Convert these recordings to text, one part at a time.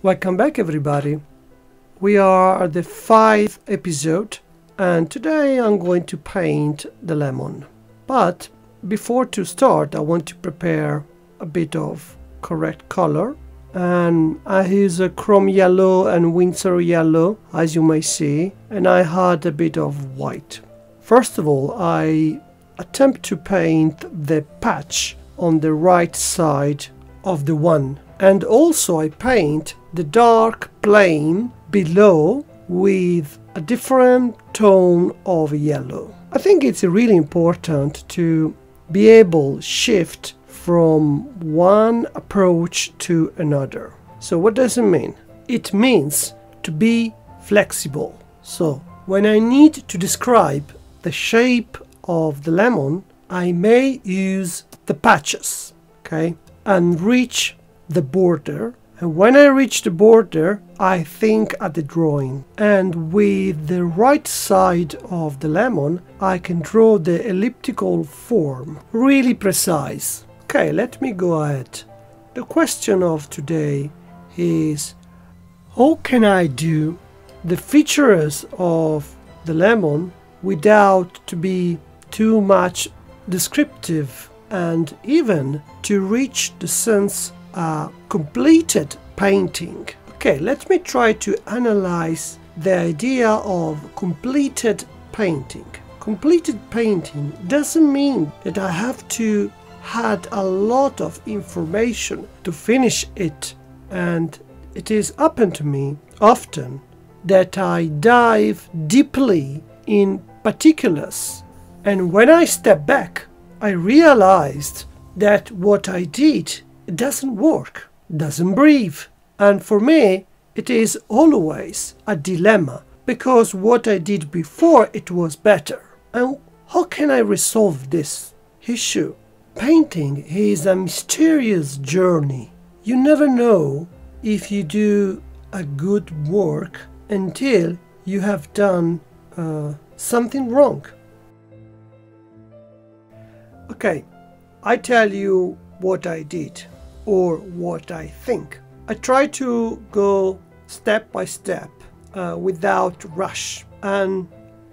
Welcome back everybody. We are at the 5th episode and today I'm going to paint the lemon. But before to start I want to prepare a bit of correct color, and I use a chrome yellow and Windsor yellow as you may see, and I had a bit of white. First of all, I attempt to paint the patch on the right side of the one, and also I paint the dark plane below with a different tone of yellow. I think it's really important to be able to shift from one approach to another. So what does it mean? It means to be flexible. So when I need to describe the shape of the lemon, I may use the patches, okay, and reach the border. And when I reach the border, I think at the drawing. And with the right side of the lemon, I can draw the elliptical form, really precise. Okay, let me go ahead. The question of today is, how can I do the features of the lemon without to be too much descriptive and even to reach the sense completed painting? Okay, let me try to analyze the idea of completed painting. Completed painting doesn't mean that I have to add a lot of information to finish it, and it is happened to me often that I dive deeply in particulars, and when I step back I realized that what I did, it doesn't work, doesn't breathe. And for me, it is always a dilemma, because what I did before, it was better. And how can I resolve this issue? Painting is a mysterious journey. You never know if you do a good work until you have done something wrong. Okay, I tell you what I did, or what I think. I try to go step by step without rush, and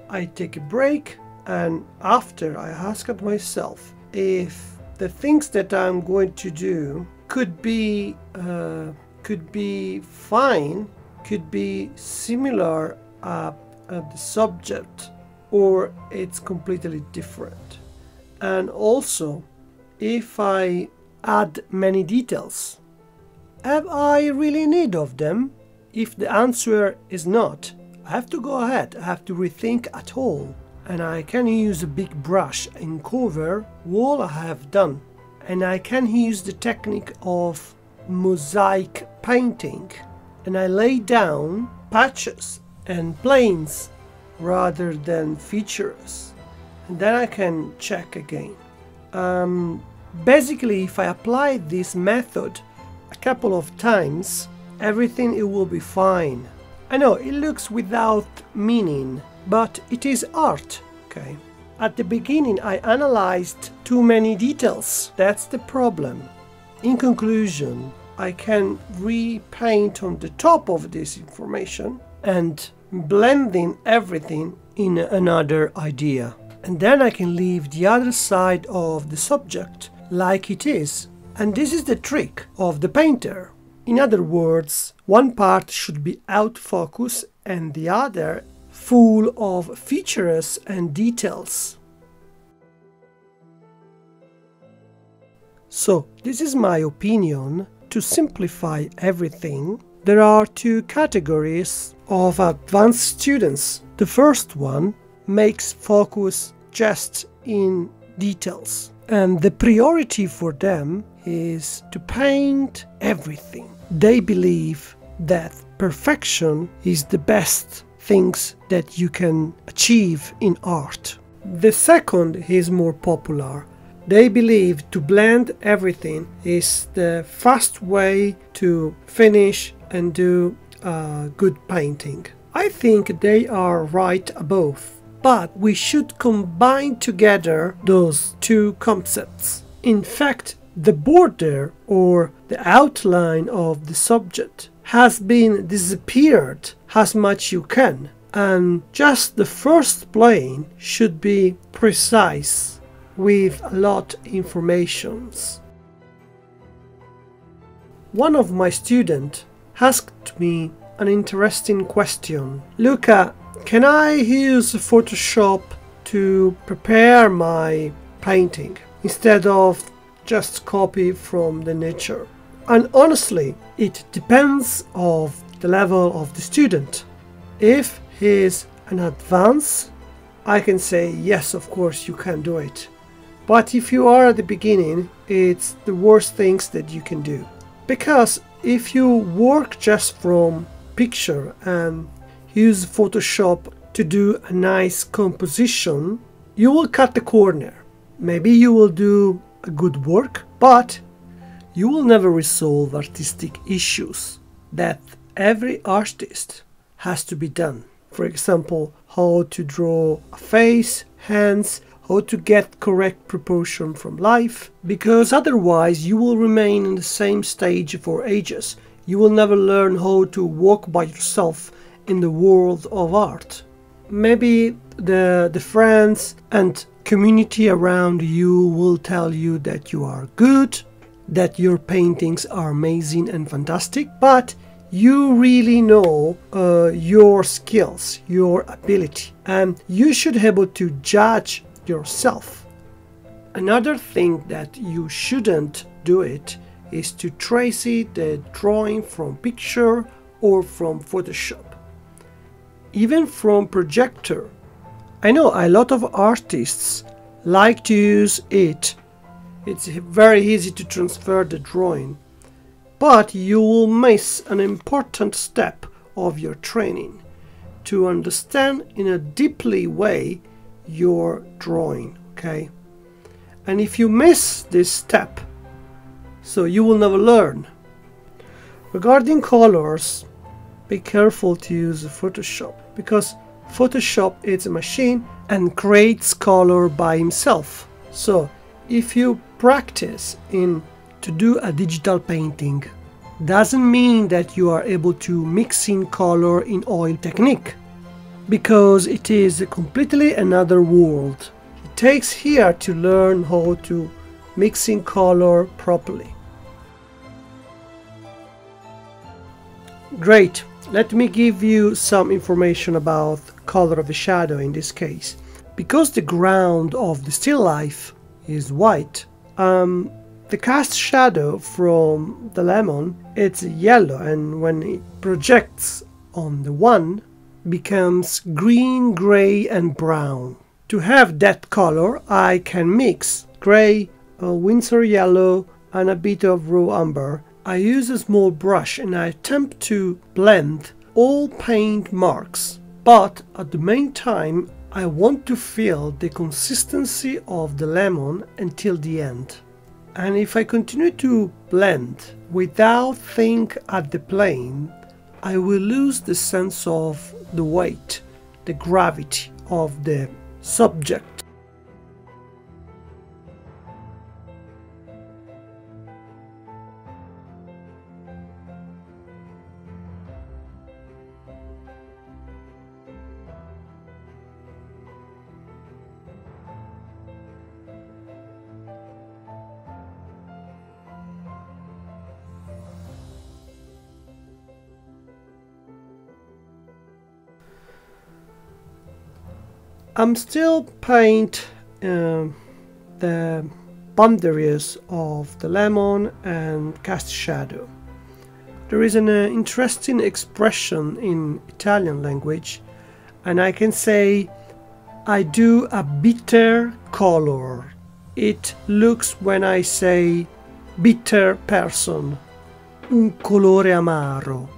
I take a break, and after I ask myself if the things that I'm going to do could be fine, could be similar the subject, or it's completely different. And also, if I add many details, have I really need of them? If the answer is not, I have to go ahead, I have to rethink at all, and I can use a big brush and cover all I have done. And I can use the technique of mosaic painting, and I lay down patches and planes rather than features, and then I can check again. Basically, if I apply this method a couple of times, everything it will be fine. I know it looks without meaning, but it is art, okay? At the beginning I analyzed too many details. That's the problem. In conclusion, I can repaint on the top of this information and blending everything in another idea. And then I can leave the other side of the subject like it is. And this is the trick of the painter. In other words, one part should be out focus and the other full of features and details. So, this is my opinion. To simplify everything, there are two categories of advanced students. The first one makes focus just in details, and the priority for them is to paint everything. They believe that perfection is the best things that you can achieve in art. The second is more popular. They believe to blend everything is the fast way to finish and do good painting. I think they are right above, but we should combine together those two concepts. In fact, the border or the outline of the subject has been disappeared as much you can, and just the first plane should be precise with a lot of informations. One of my students asked me an interesting question. Luca, can I use Photoshop to prepare my painting instead of just copy from the nature? And honestly, it depends on the level of the student. If he's an advanced, I can say yes, of course you can do it. But if you are at the beginning, it's the worst things that you can do. Because if you work just from picture and use Photoshop to do a nice composition, you will cut the corner. Maybe you will do a good work, but you will never resolve artistic issues that every artist has to be done. For example, how to draw a face, hands, how to get correct proportion from life, because otherwise you will remain in the same stage for ages. You will never learn how to walk by yourself in the world of art. Maybe the friends and community around you will tell you that you are good, that your paintings are amazing and fantastic, but you really know your skills, your ability, and you should be able to judge yourself. Another thing that you shouldn't do it is to trace it, the drawing from picture or from Photoshop. Even from projector. I know a lot of artists like to use it. It's very easy to transfer the drawing, but you will miss an important step of your training to understand in a deeply way your drawing, okay? And if you miss this step, so you will never learn. Regarding colors, be careful to use Photoshop, because Photoshop is a machine and creates color by himself. So if you practice to do a digital painting, doesn't mean that you are able to mix in color in oil technique, because it is a completely another world. It takes here to learn how to mix in color properly. Great. Let me give you some information about the color of the shadow in this case. Because the ground of the still life is white, the cast shadow from the lemon, it's yellow, and when it projects on the one, becomes green, gray and brown. To have that color, I can mix gray, Windsor yellow and a bit of raw umber. I use a small brush and I attempt to blend all paint marks, but at the main time I want to feel the consistency of the lemon until the end. And if I continue to blend without think at the plane, I will lose the sense of the weight, the gravity of the subject. I'm still paint the boundaries of the lemon and cast shadow. There is an interesting expression in Italian language, and I can say I do a bitter color. It looks when I say bitter person, un colore amaro.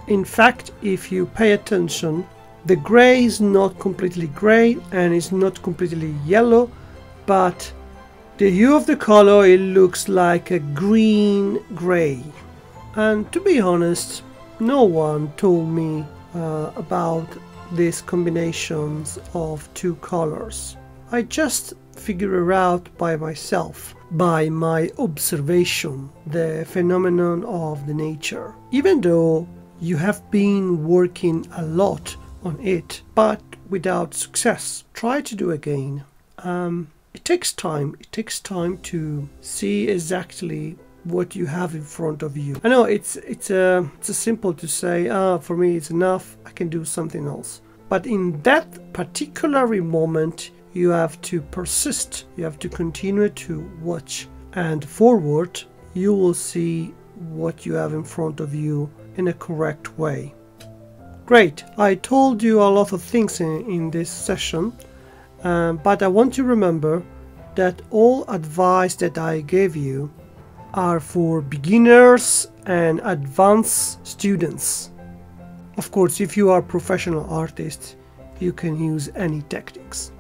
In fact, if you pay attention, the gray is not completely gray and it's not completely yellow, but the hue of the color, it looks like a green gray. And to be honest, no one told me about these combinations of two colors. I just figure it out by myself, by my observation, the phenomenon of the nature. Even though you have been working a lot on it, but without success. Try to do again. It takes time. It takes time to see exactly what you have in front of you. I know it's simple to say, for me it's enough, I can do something else. But in that particular moment, you have to persist. You have to continue to watch, and forward you will see what you have in front of you in a correct way. Great, I told you a lot of things in this session, but I want you to remember that all advice that I gave you are for beginners and advanced students. Of course, if you are a professional artist, you can use any techniques.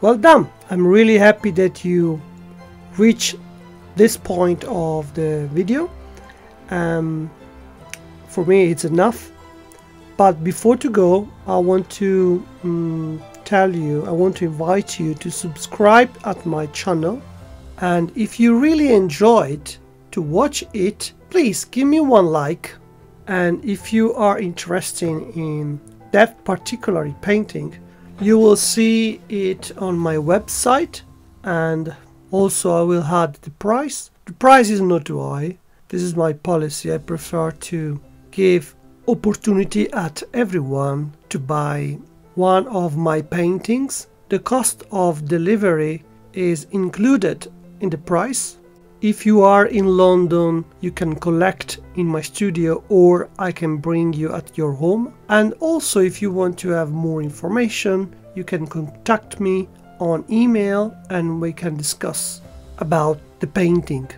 Well done! I'm really happy that you reached this point of the video. For me it's enough. But before to go, I want to I want to invite you to subscribe at my channel. And if you really enjoyed to watch it, please give me one like. And if you are interested in that particular painting, you will see it on my website, and also I will add the price. The price is not too high. This is my policy. I prefer to give opportunity at everyone to buy one of my paintings. The cost of delivery is included in the price. If you are in London, you can collect in my studio, or I can bring you at your home. And also, if you want to have more information, you can contact me on email and we can discuss about the painting.